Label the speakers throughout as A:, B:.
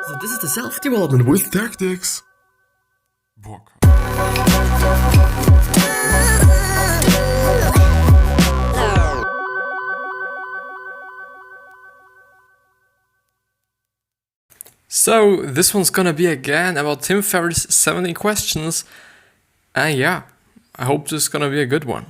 A: So this is the self-development with tactics.
B: Book. So this one's gonna be again about Tim Ferriss' 70 questions. Yeah, I hope this is gonna be a good one.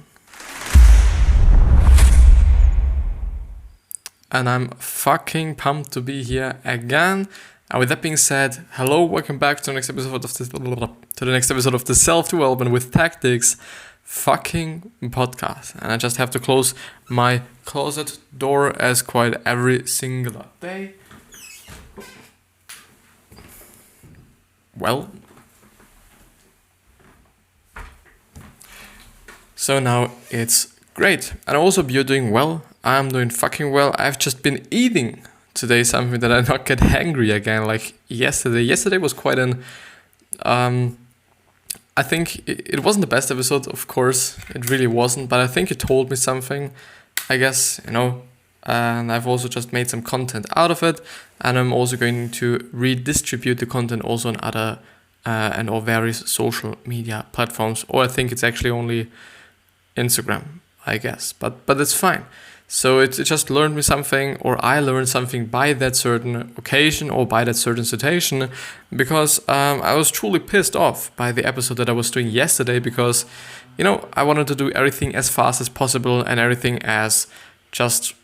B: And I'm fucking pumped to be here again. And with that being said, hello, welcome back to the next episode of the Self-Development with Tactics fucking podcast. And I just have to close my closet door as quite every single day. Well, so now it's great. And also you're doing well. I'm doing fucking well. I've just been eating today something that I not get hangry again like yesterday. Yesterday was quite an I think it wasn't the best episode, of course. It really wasn't, but I think it told me something, I guess, and I've also just made some content out of it, and I'm also going to redistribute the content also on other and or various social media platforms, or I think it's actually only Instagram, I guess, but it's fine. So it just learned me something, or I learned something by that certain occasion or by that certain situation, because I was truly pissed off by the episode that I was doing yesterday, because, I wanted to do everything as fast as possible and everything as just,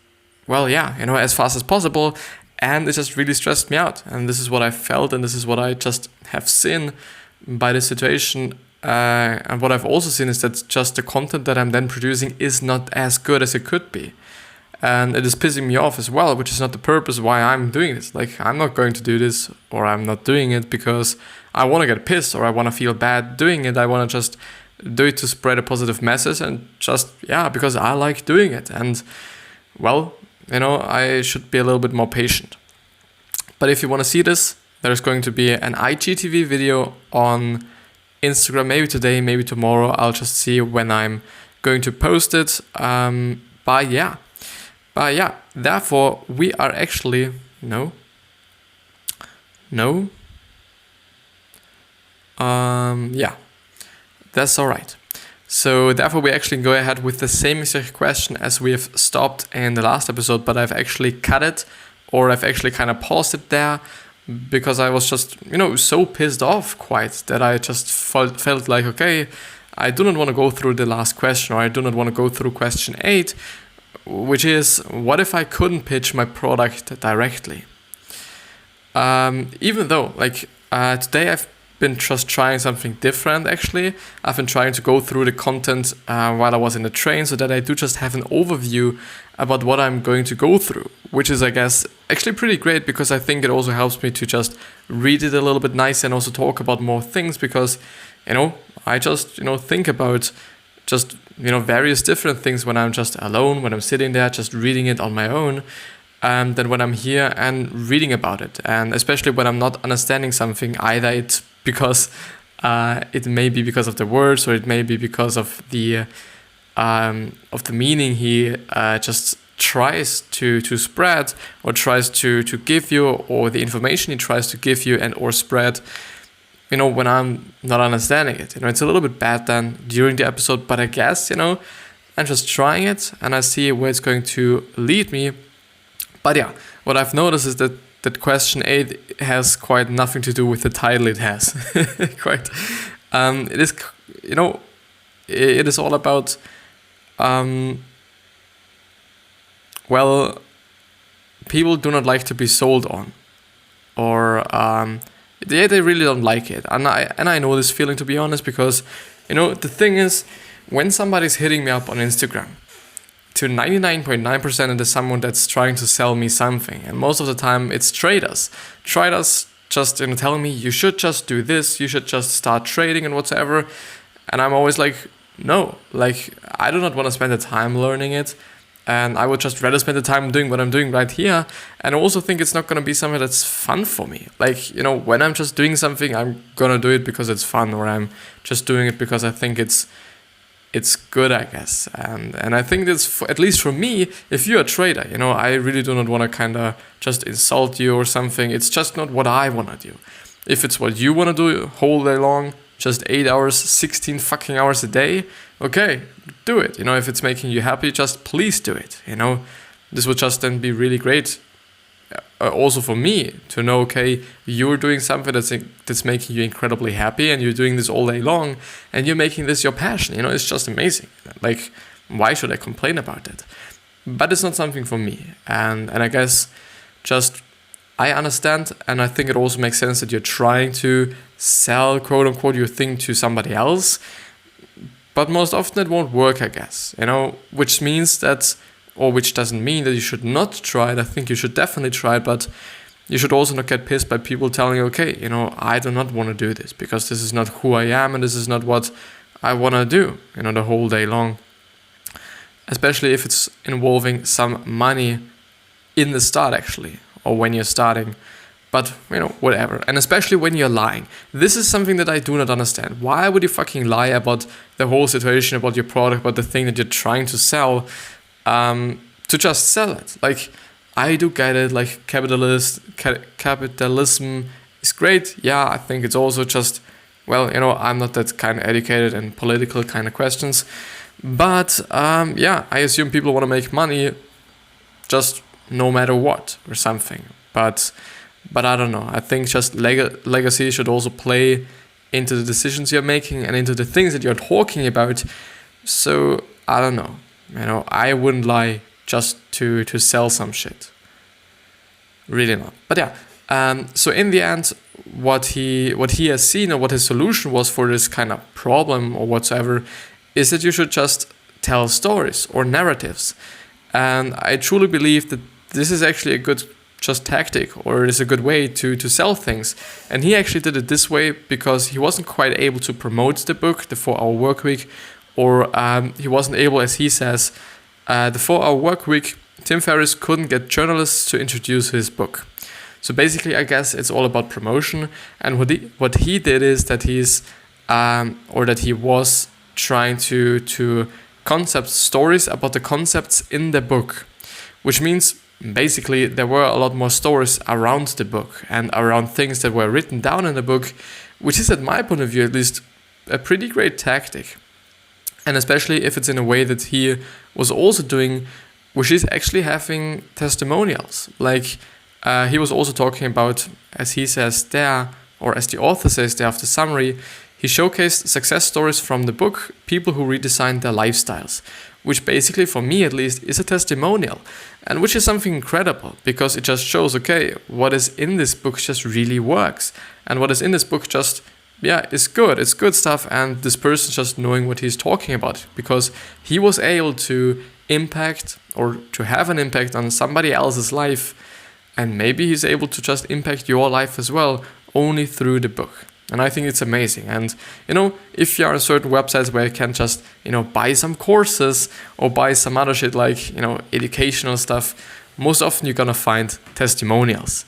B: as fast as possible, and it just really stressed me out. And this is what I felt, and this is what I just have seen by the situation. And what I've also seen is that just the content that I'm then producing is not as good as it could be. And it is pissing me off as well, which is not the purpose why I'm doing this. Like, I'm not going to do this, or I'm not doing it because I want to get pissed or I want to feel bad doing it. I want to just do it to spread a positive message and just, because I like doing it. And, I should be a little bit more patient. But if you want to see this, there's going to be an IGTV video on Instagram, maybe today, maybe tomorrow. I'll just see when I'm going to post it. Therefore, we are actually, that's all right. So therefore, we actually go ahead with the same exact question as we have stopped in the last episode, but I've actually cut it, or I've actually kind of paused it there, because I was just, so pissed off quite that I just felt like, okay, I do not want to go through the last question, or I do not want to go through question 8, which is, what if I couldn't pitch my product directly? Even though, today I've been just trying something different, actually. I've been trying to go through the content while I was in the train, so that I do just have an overview about what I'm going to go through, which is, I guess, actually pretty great, because I think it also helps me to just read it a little bit nicer and also talk about more things, because, I just, think about just, various different things when I'm just alone, when I'm sitting there, just reading it on my own, than when I'm here and reading about it. And especially when I'm not understanding something, either it's because it may be because of the words, or it may be because of the meaning he just tries to spread, or tries to give you, or the information he tries to give you and or spread, when I'm not understanding it. It's a little bit bad then during the episode, but I guess, I'm just trying it and I see where it's going to lead me. But what I've noticed is that question 8 has quite nothing to do with the title it has. Quite. It is, it is all about, people do not like to be sold on, or they really don't like it. And I know this feeling, to be honest, because, the thing is, when somebody's hitting me up on Instagram, to 99.9% it is someone that's trying to sell me something. And most of the time it's traders. Traders just, telling me, you should just do this, you should just start trading and whatever. And I'm always like, no, I do not want to spend the time learning it. And I would just rather spend the time doing what I'm doing right here. And I also think it's not going to be something that's fun for me. When I'm just doing something, I'm going to do it because it's fun, or I'm just doing it because I think it's it's good, I guess. And I think that's, at least for me, if you're a trader, I really do not want to kind of just insult you or something. It's just not what I want to do. If it's what you want to do whole day long, just 8 hours, 16 fucking hours a day, okay, do it. If it's making you happy, just please do it. This would just then be really great. Also for me to know, okay, you're doing something that's making you incredibly happy, and you're doing this all day long, and you're making this your passion. It's just amazing. Like, why should I complain about it? But it's not something for me, and I guess just I understand, and I think it also makes sense that you're trying to sell, quote unquote, your thing to somebody else, but most often it won't work, I guess. Which means that, or which doesn't mean that you should not try it. I think you should definitely try it, but you should also not get pissed by people telling you, okay, I do not want to do this because this is not who I am and this is not what I want to do, the whole day long. Especially if it's involving some money in the start, actually, or when you're starting. But, whatever. And especially when you're lying. This is something that I do not understand. Why would you fucking lie about the whole situation, about your product, about the thing that you're trying to sell? To just sell it. Like, I do get it, like, capitalism is great. Yeah, I think it's also just, well, I'm not that kind of educated in political kind of questions. But, I assume people want to make money just no matter what or something. But I don't know. I think just legacy should also play into the decisions you're making and into the things that you're talking about. So, I don't know. I wouldn't lie just to sell some shit. Really not. But yeah, so in the end, what he has seen, or what his solution was for this kind of problem or whatsoever, is that you should just tell stories or narratives. And I truly believe that this is actually a good just tactic, or it is a good way to sell things. And he actually did it this way because he wasn't quite able to promote the book, the 4-Hour Workweek, or he wasn't able, as he says, the 4-Hour Workweek, Tim Ferriss couldn't get journalists to introduce his book. So basically, I guess it's all about promotion. And what he did is that he was trying to concept stories about the concepts in the book, which means basically there were a lot more stories around the book and around things that were written down in the book, which is, at my point of view at least, a pretty great tactic. And especially if it's in a way that he was also doing, which is actually having testimonials. Like, he was also talking about, as he says there, or as the author says there of the summary, he showcased success stories from the book, people who redesigned their lifestyles, which basically, for me at least, is a testimonial. And which is something incredible, because it just shows, okay, what is in this book just really works. And what is in this book just, is good. It's good stuff, and this person just knowing what he's talking about, because he was able to impact, or to have an impact on somebody else's life, and maybe he's able to just impact your life as well, only through the book. And I think it's amazing. And, if you're on certain websites where you can just, buy some courses or buy some other shit like, educational stuff, most often you're gonna find testimonials.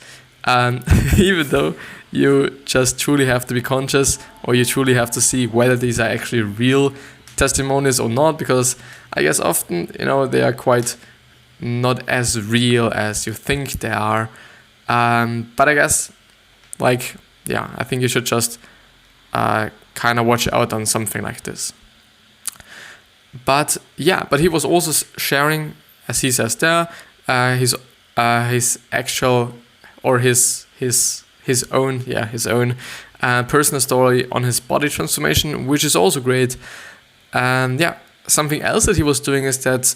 B: Even though you just truly have to be conscious, or you truly have to see whether these are actually real testimonials or not, because I guess often, they are quite not as real as you think they are. But I guess, I think you should just kind of watch out on something like this. But he was also sharing, as he says there, his actual, or his own personal story on his body transformation, which is also great. Something else that he was doing is that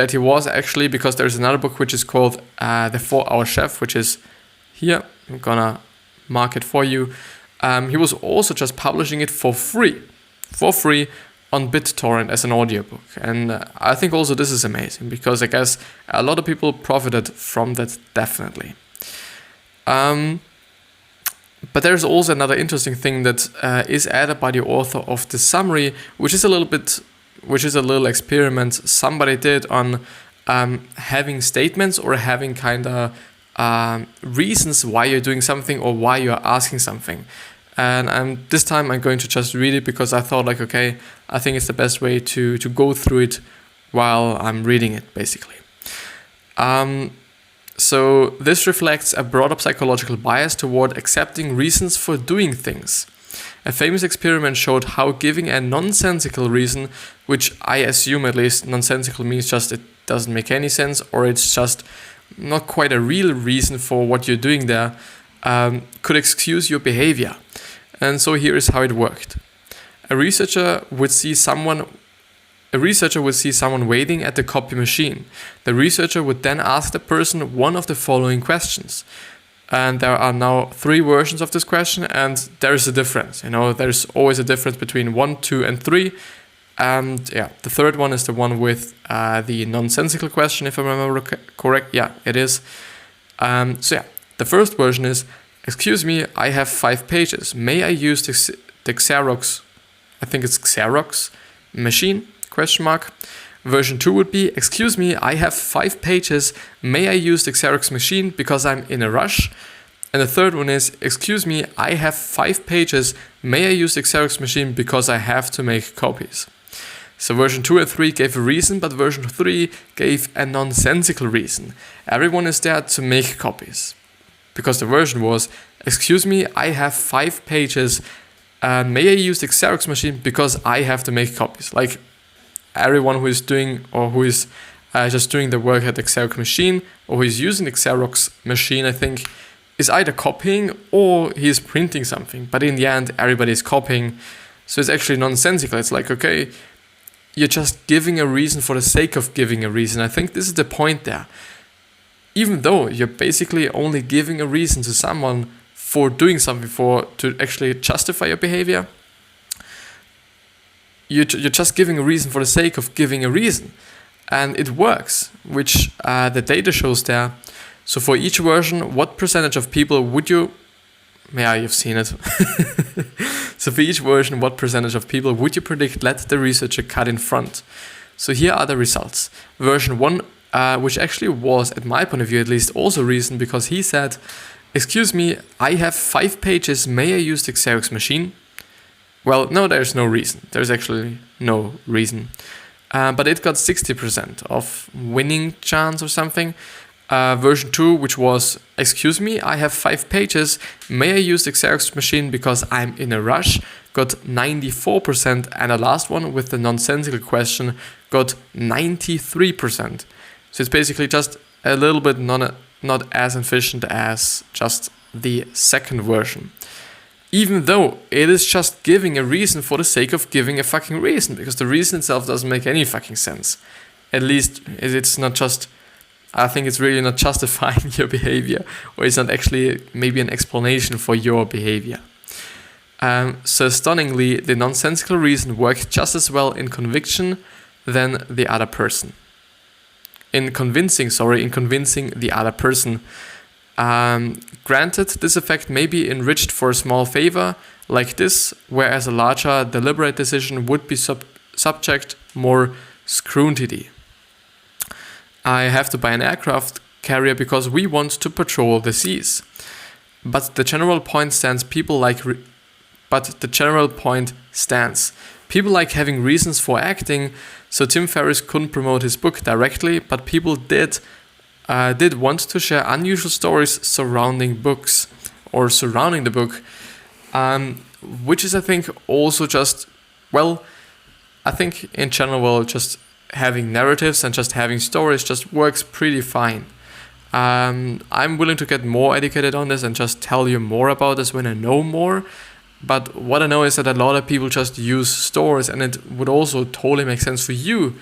B: he was actually, because there's another book which is called The 4-Hour Chef, which is here. I'm gonna mark it for you. He was also just publishing it for free on BitTorrent as an audiobook. And I think also this is amazing, because I guess a lot of people profited from that, definitely. But there's also another interesting thing that is added by the author of the summary, which is a little experiment somebody did on having statements, or having kind of reasons why you're doing something, or why you're asking something. And this time I'm going to just read it because I thought like, okay, I think it's the best way to go through it while I'm reading it, basically. So this reflects a broader psychological bias toward accepting reasons for doing things. A famous experiment showed how giving a nonsensical reason, which I assume at least nonsensical means just it doesn't make any sense, or it's just not quite a real reason for what you're doing there, could excuse your behavior. And so here is how it worked. A researcher would see someone waiting at the copy machine. The researcher would then ask the person one of the following questions. And there are now 3 versions of this question, and there is a difference. There's always a difference between 1, 2, and 3. And yeah, the third one is the one with the nonsensical question, if I remember correct. Yeah, it is. So yeah, the first version is, excuse me, I have 5 pages. May I use the Xerox, I think it's Xerox machine, ? Version 2 would be, excuse me, I have 5 pages. May I use the Xerox machine because I'm in a rush? And the third one is, excuse me, I have 5 pages. May I use the Xerox machine because I have to make copies? So version 2 and 3 gave a reason, but version 3 gave a nonsensical reason. Everyone is there to make copies. Because the version was, excuse me, I have 5 pages. May I use the Xerox machine because I have to make copies? Like, everyone who is doing or who is just doing the work at the Xerox machine or who is using the Xerox machine, I think, is either copying or he is printing something. But in the end, everybody is copying. So it's actually nonsensical. It's like, okay, you're just giving a reason for the sake of giving a reason. I think this is the point there. Even though you're basically only giving a reason to someone for doing something, to actually justify your behavior, you're just giving a reason for the sake of giving a reason. And it works, which the data shows there. So for each version, what percentage of people would you... Yeah, you've seen it. So for each version, what percentage of people would you predict let the researcher cut in front? So here are the results. Version 1, which actually was, at my point of view at least, also reason, because he said, excuse me, I have 5 pages. May I use the Xerox machine? Well, no, there's no reason. There's actually no reason. But it got 60% of winning chance or something. Version 2, which was, excuse me, I have 5 pages. May I use the Xerox machine because I'm in a rush? Got 94%. And the last one with the nonsensical question got 93%. So it's basically just a little bit not as efficient as just the second version. Even though it is just giving a reason for the sake of giving a fucking reason, because the reason itself doesn't make any fucking sense. At least it's not just, I think it's really not justifying your behavior, or it's not actually maybe an explanation for your behavior. So stunningly, the nonsensical reason worked just as well in convincing the other person. In convincing the other person. Granted, this effect may be enriched for a small favor like this, whereas a larger deliberate decision would be subject more scrutiny. I have to buy an aircraft carrier because we want to patrol the seas. But the general point stands. People like having reasons for acting. So Tim Ferriss couldn't promote his book directly, but people did want to share unusual stories surrounding the book, which is, I think, also just, I think in general, just having narratives and just having stories just works pretty fine. I'm willing to get more educated on this and just tell you more about this when I know more. But what I know is that a lot of people just use stories, and it would also totally make sense for you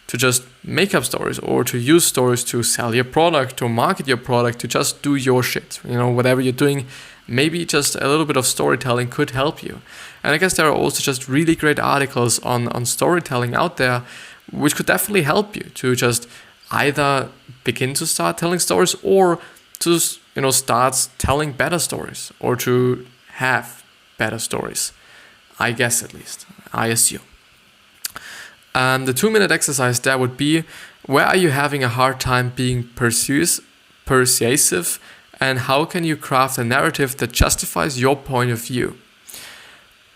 B: to just make up stories or to use stories to sell your product, to market your product, to just do your shit. Whatever you're doing, maybe just a little bit of storytelling could help you. And I guess there are also just really great articles on storytelling out there, which could definitely help you to just either begin to start telling stories or to, start telling better stories or to have better stories. I guess, at least. I assume. The 2-minute exercise there would be, where are you having a hard time being persuasive, and how can you craft a narrative that justifies your point of view?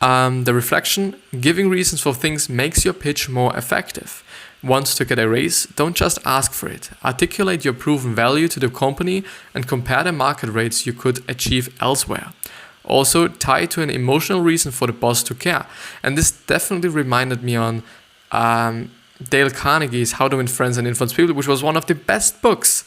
B: The reflection, giving reasons for things makes your pitch more effective. Want to get a raise? Don't just ask for it. Articulate your proven value to the company and compare the market rates you could achieve elsewhere. Also, tie to an emotional reason for the boss to care. And this definitely reminded me on Dale Carnegie's How to Win Friends and Influence People, which was one of the best books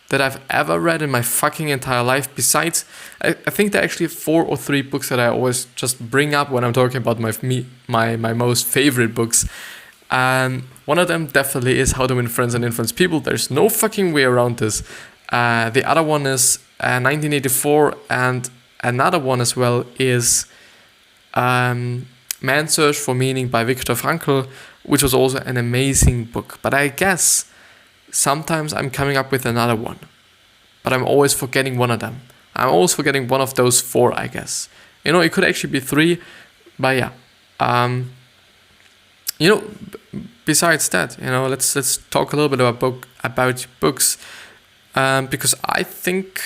B: that I've ever read in my fucking entire life. Besides, I think there are actually 4 or 3 books that I always just bring up when I'm talking about my most favorite books. One of them definitely is How to Win Friends and Influence People. There's no fucking way around this. The other one is 1984, and another one as well is Man's Search for Meaning by Viktor Frankl, which was also an amazing book. But I guess sometimes I'm coming up with another one, but I'm always forgetting one of them. I'm always forgetting one of those 4, I guess. It could actually be 3, but yeah. Besides that, let's talk a little bit about books, because I think,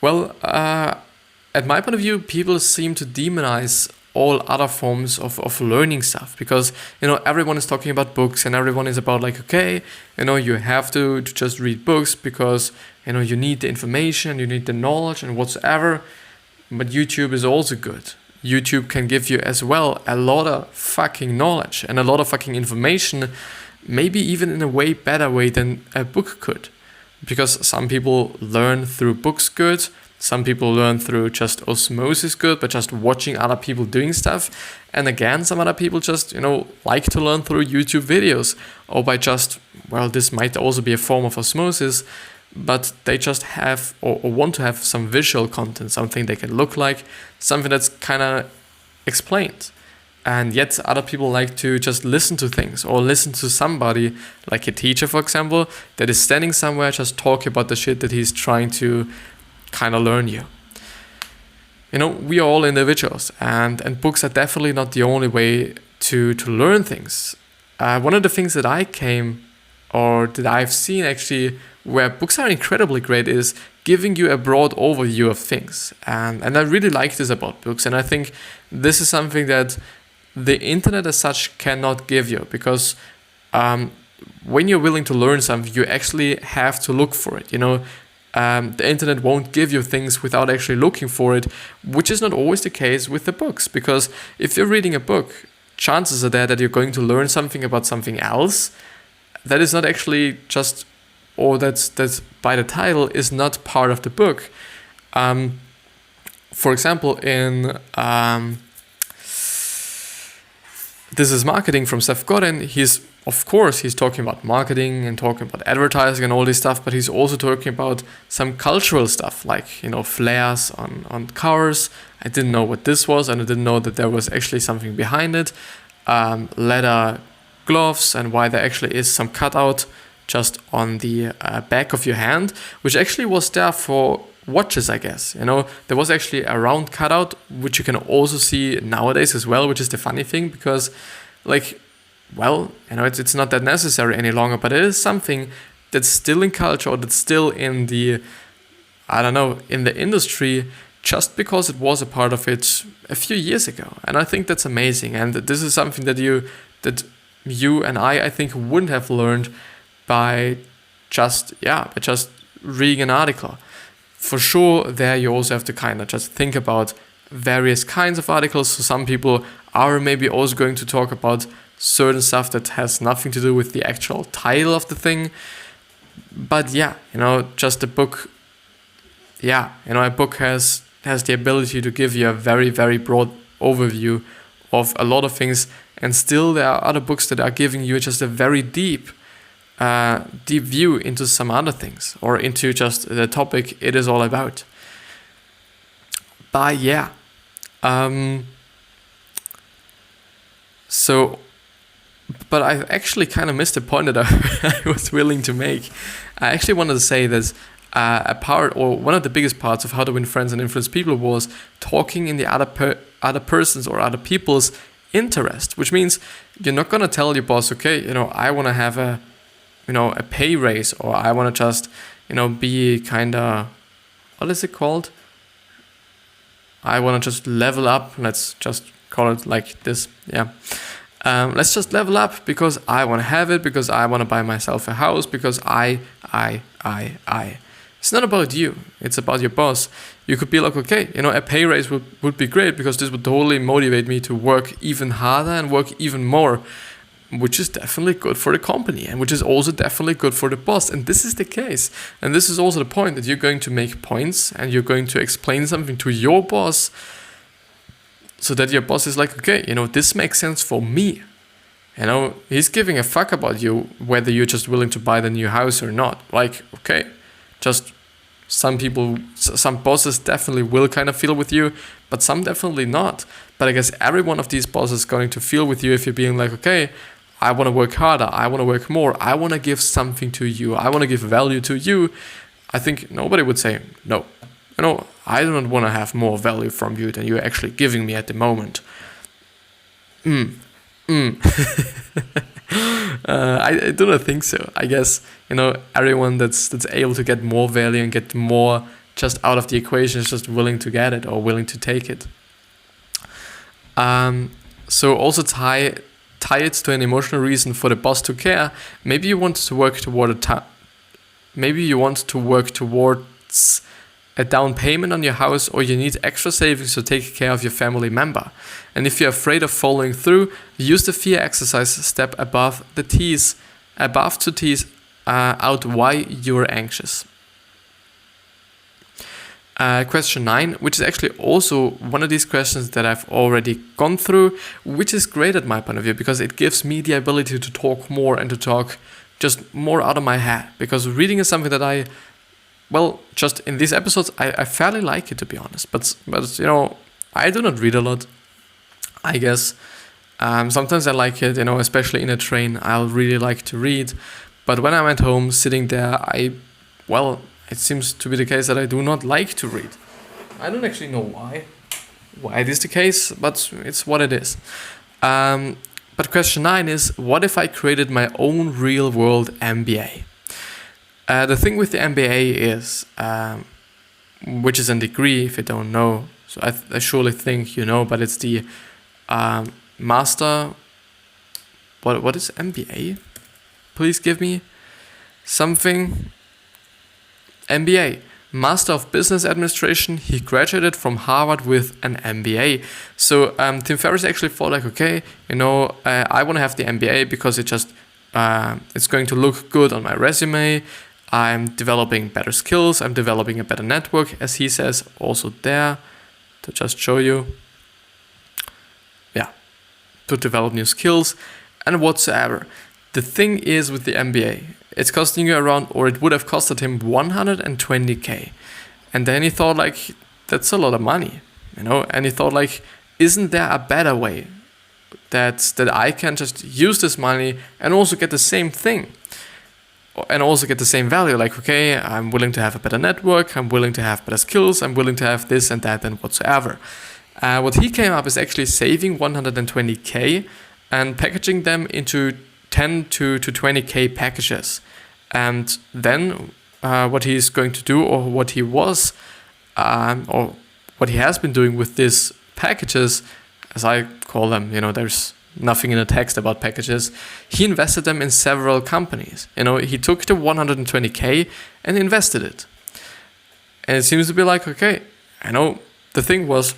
B: at my point of view, people seem to demonize all other forms of learning stuff, because everyone is talking about books, and everyone is about like, okay, you have to just read books because you need the information, you need the knowledge and whatsoever. But YouTube is also good. YouTube can give you as well a lot of fucking knowledge and a lot of fucking information, maybe even in a way better way than a book could, because some people learn through books good. Some people learn through just osmosis good, but just watching other people doing stuff. And again, some other people just, like to learn through YouTube videos, or by just, this might also be a form of osmosis, but they just have or want to have some visual content, something they can look like, something that's kind of explained. And yet other people like to just listen to things, or listen to somebody, like a teacher, for example, that is standing somewhere just talking about the shit that he's trying to kind of learn you. We are all individuals, and books are definitely not the only way to learn things. One of the things that that I've seen actually where books are incredibly great is giving you a broad overview of things. And I really like this about books, and I think this is something that the internet as such cannot give you, because when you're willing to learn something, you actually have to look for it. The internet won't give you things without actually looking for it, which is not always the case with the books. Because if you're reading a book, chances are there that you're going to learn something about something else that is not actually just, or that's by the title is not part of the book. For example, in This is Marketing from Seth Godin, he's talking about marketing and talking about advertising and all this stuff, but he's also talking about some cultural stuff, like, flares on cars. I didn't know what this was, and I didn't know that there was actually something behind it. Leather gloves, and why there actually is some cutout just on the back of your hand, which actually was there for watches, I guess. There was actually a round cutout, which you can also see nowadays as well, which is the funny thing, because it's not that necessary any longer, but it is something that's still in culture, or that's still in the, in the industry, just because it was a part of it a few years ago. And I think that's amazing. And this is something that you and I think wouldn't have learned by just reading an article. For sure, there you also have to kind of just think about various kinds of articles. So some people are maybe also going to talk about certain stuff that has nothing to do with the actual title of the thing. But just a book. A book has the ability to give you a very, very broad overview of a lot of things. And still there are other books that are giving you just a very deep view into some other things, or into just the topic it is all about. But but I actually kind of missed the point that I was willing to make. I actually wanted to say that one of the biggest parts of How to Win Friends and Influence People was talking in the other person's or other people's interest, which means you're not going to tell your boss, okay, I want to have a pay raise, or I want to just, be kind of, what is it called? I want to just level up. Let's just call it like this. Yeah. Let's just level up because I want to have it, because I want to buy myself a house, because I. It's not about you. It's about your boss. You could be like, okay, a pay raise would be great because this would totally motivate me to work even harder and work even more, which is definitely good for the company and which is also definitely good for the boss. And this is the case. And this is also the point, that you're going to make points and you're going to explain something to your boss so that your boss is like, okay, this makes sense for me. He's giving a fuck about you, whether you're just willing to buy the new house or not. Like, okay, just some bosses definitely will kind of feel with you, but some definitely not. But I guess every one of these bosses is going to feel with you if you're being like, okay, I want to work harder, I want to work more, I want to give something to you, I want to give value to you. I think nobody would say no. I don't want to have more value from you than you're actually giving me at the moment. I do not think so. I guess, everyone that's able to get more value and get more just out of the equation is just willing to get it or willing to take it. So also tie it to an emotional reason for the boss to care. Maybe you want to work towards a down payment on your house, or you need extra savings to take care of your family member. And if you're afraid of following through, use the fear exercise step above to tease out why you're anxious. Question 9, which is actually also one of these questions that I've already gone through, which is great at my point of view because it gives me the ability to talk more and to talk just more out of my head. Because reading is something that just in these episodes, I fairly like it, to be honest. But I do not read a lot, I guess. Sometimes I like it, especially in a train, I'll really like to read. But when I'm at home, sitting there, it seems to be the case that I do not like to read. I don't actually know why it is the case, but it's what it is. But question 9 is, what if I created my own real-world MBA? The thing with the MBA is, which is a degree, if you don't know, so I surely think but it's the master. What is MBA? Please give me something. MBA, Master of Business Administration. He graduated from Harvard with an MBA. So Tim Ferriss actually thought like, okay, I want to have the MBA because it just it's going to look good on my resume. I'm developing better skills. I'm developing a better network, as he says, also there, to just show you. Yeah, to develop new skills and whatsoever. The thing is with the MBA, it's costing you around, or it would have costed him 120K. And then he thought like, that's a lot of money, and he thought like, isn't there a better way that I can just use this money and also get the same thing? And also get the same value, like, okay, I'm willing to have a better network, I'm willing to have better skills, I'm willing to have this and that and whatsoever. What he came up is actually saving 120K and packaging them into 10 to 20K packages. And then what he's going to do, or what he was, or what he has been doing with these packages, as I call them, there's nothing in the text about packages. He invested them in several companies. He took the 120K and invested it. And it seems to be like, okay, the thing was,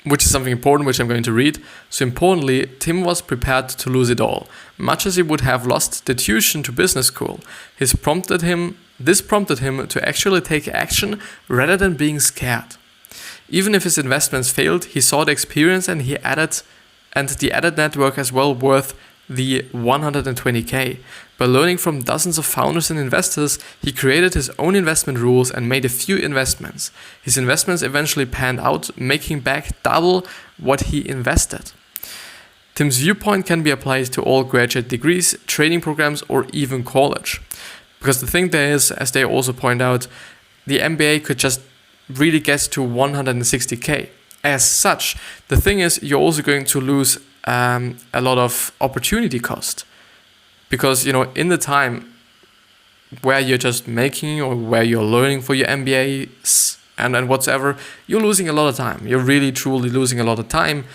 B: which is something important, which I'm going to read. So importantly, Tim was prepared to lose it all, much as he would have lost the tuition to business school. This prompted him to actually take action rather than being scared. Even if his investments failed, he saw the experience and the added network as well worth the 120K. By learning from dozens of founders and investors, he created his own investment rules and made a few investments. His investments eventually panned out, making back double what he invested. Tim's viewpoint can be applied to all graduate degrees, training programs, or even college. Because the thing there is, as they also point out, the MBA could just really get to 160K. As such, the thing is, you're also going to lose a lot of opportunity cost. Because, in the time where you're just making or where you're learning for your MBAs and whatever, you're losing a lot of time. You're really truly losing a lot of time,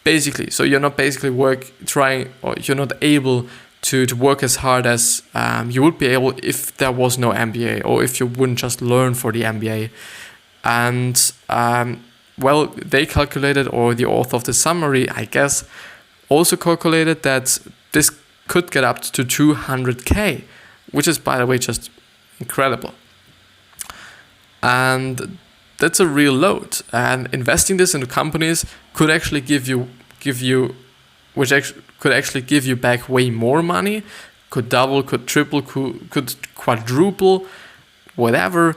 B: basically. So you're not basically you're not able to work as hard as you would be able if there was no MBA, or if you wouldn't just learn for the MBA. And well, they calculated, or the author of the summary, I guess, also calculated that this could get up to 200k, which is, by the way, just incredible. And that's a real load. And investing this into companies could actually give you back way more money, could double, could triple, could quadruple, whatever.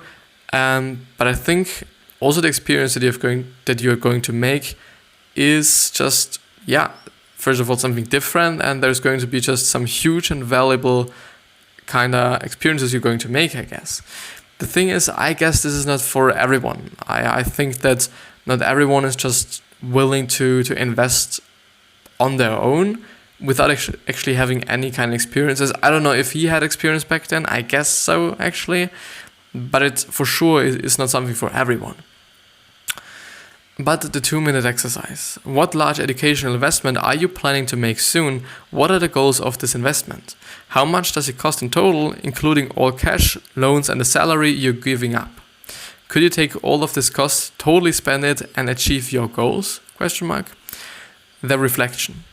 B: But I think also the experience that you're going to make is just, first of all, something different, and there's going to be just some huge and valuable kind of experiences you're going to make, I guess. The thing is, I guess this is not for everyone. I think that not everyone is just willing to invest on their own without actually having any kind of experiences. I don't know if he had experience back then. I guess so, actually. But it for sure is not something for everyone. But the 2-minute exercise. What large educational investment are you planning to make soon? What are the goals of this investment? How much does it cost in total, including all cash, loans, and the salary you're giving up? Could you take all of this cost, totally spend it, and achieve your goals? ? The reflection.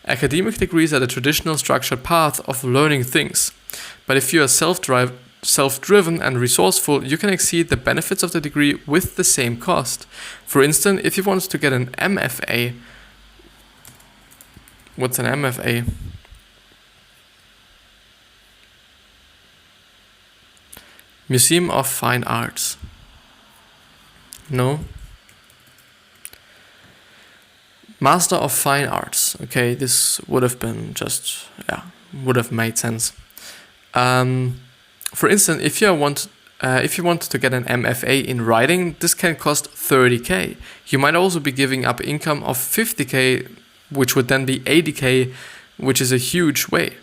B: Academic degrees are the traditional structured path of learning things. But if you are self-driven and resourceful, you can exceed the benefits of the degree with the same cost. For instance, if you want to get an MFA, what's an MFA? Museum of Fine Arts. No? Master of Fine Arts. Okay, this would have been would have made sense. For instance, if you want to get an MFA in writing, this can cost 30k. You might also be giving up income of 50k, which would then be 80k, which is a huge way.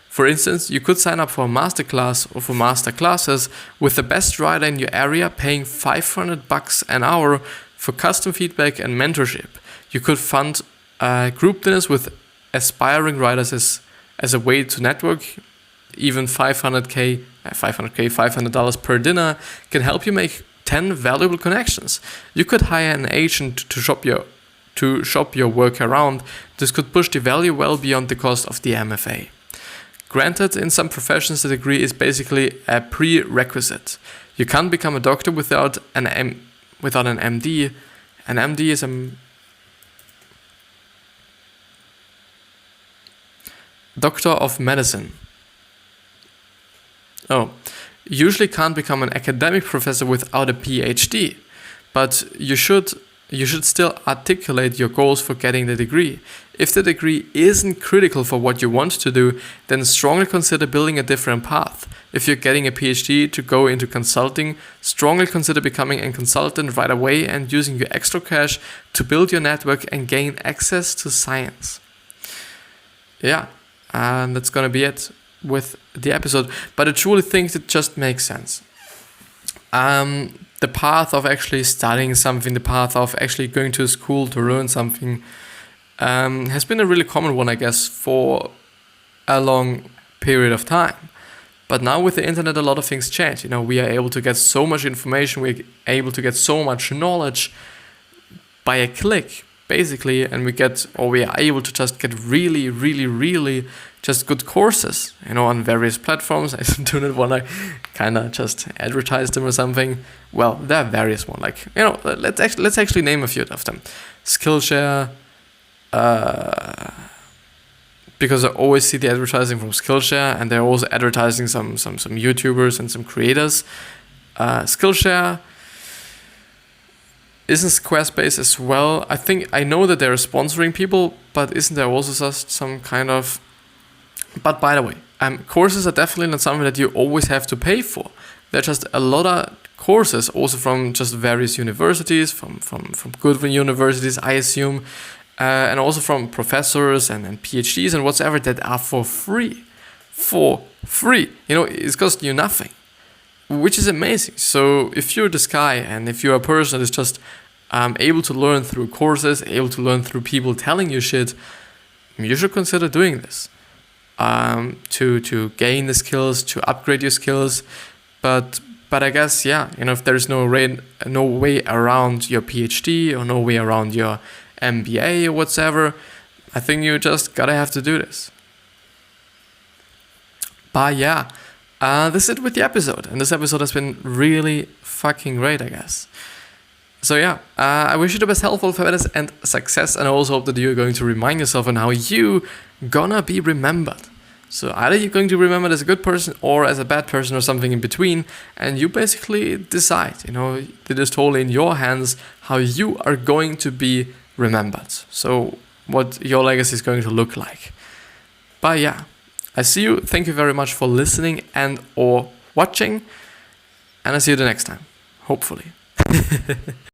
B: For instance, you could sign up for a masterclass or for master classes with the best writer in your area, paying $500 an hour for custom feedback and mentorship. You could fund group dinners with aspiring writers as a way to network. Even $500 per dinner can help you make 10 valuable connections. You could hire an agent to shop your work around. This could push the value well beyond the cost of the MFA. Granted, in some professions, the degree is basically a prerequisite. You can't become a doctor without an MD. An MD is a Doctor of Medicine. Usually can't become an academic professor without a PhD, but you should still articulate your goals for getting the degree. If the degree isn't critical for what you want to do, then strongly consider building a different path. If you're getting a PhD to go into consulting, strongly consider becoming a consultant right away and using your extra cash to build your network and gain access to science. Yeah, and that's gonna be it with the episode, but I truly think it just makes sense. The path of actually studying something, the path of actually going to school to learn something has been a really common one, I guess, for a long period of time. But now with the internet, a lot of things change. We are able to get so much information, we're able to get so much knowledge by a click, basically, and we are able to just get really, really, really just good courses, on various platforms. I do not want to kind of just advertise them or something. Well, there are various ones, let's actually name a few of them. Skillshare, because I always see the advertising from Skillshare, and they're also advertising some YouTubers and some creators. Skillshare, isn't Squarespace as well? I know that they're sponsoring people, but isn't there also just some kind of... But by the way, courses are definitely not something that you always have to pay for. There are just a lot of courses also from just various universities, from good universities, I assume, and also from professors and PhDs and whatever that are for free. For free. It costs you nothing. which is amazing. So if you're this guy and if you're a person that is just able to learn through courses, able to learn through people telling you shit, you should consider doing this to gain the skills, to upgrade your skills. But I guess, yeah, if there's no way around your PhD or no way around your MBA or whatever, I think you just gotta have to do this. But yeah, this is it with the episode. And this episode has been really fucking great, I guess. So yeah, I wish you the best health, happiness, and success. And I also hope that you're going to remind yourself on how you gonna be remembered. So either you're going to be remembered as a good person or as a bad person or something in between. And you basically decide, it is totally in your hands how you are going to be remembered. So what your legacy is going to look like. But yeah, I see you. Thank you very much for listening and or watching. And I see you the next time, hopefully.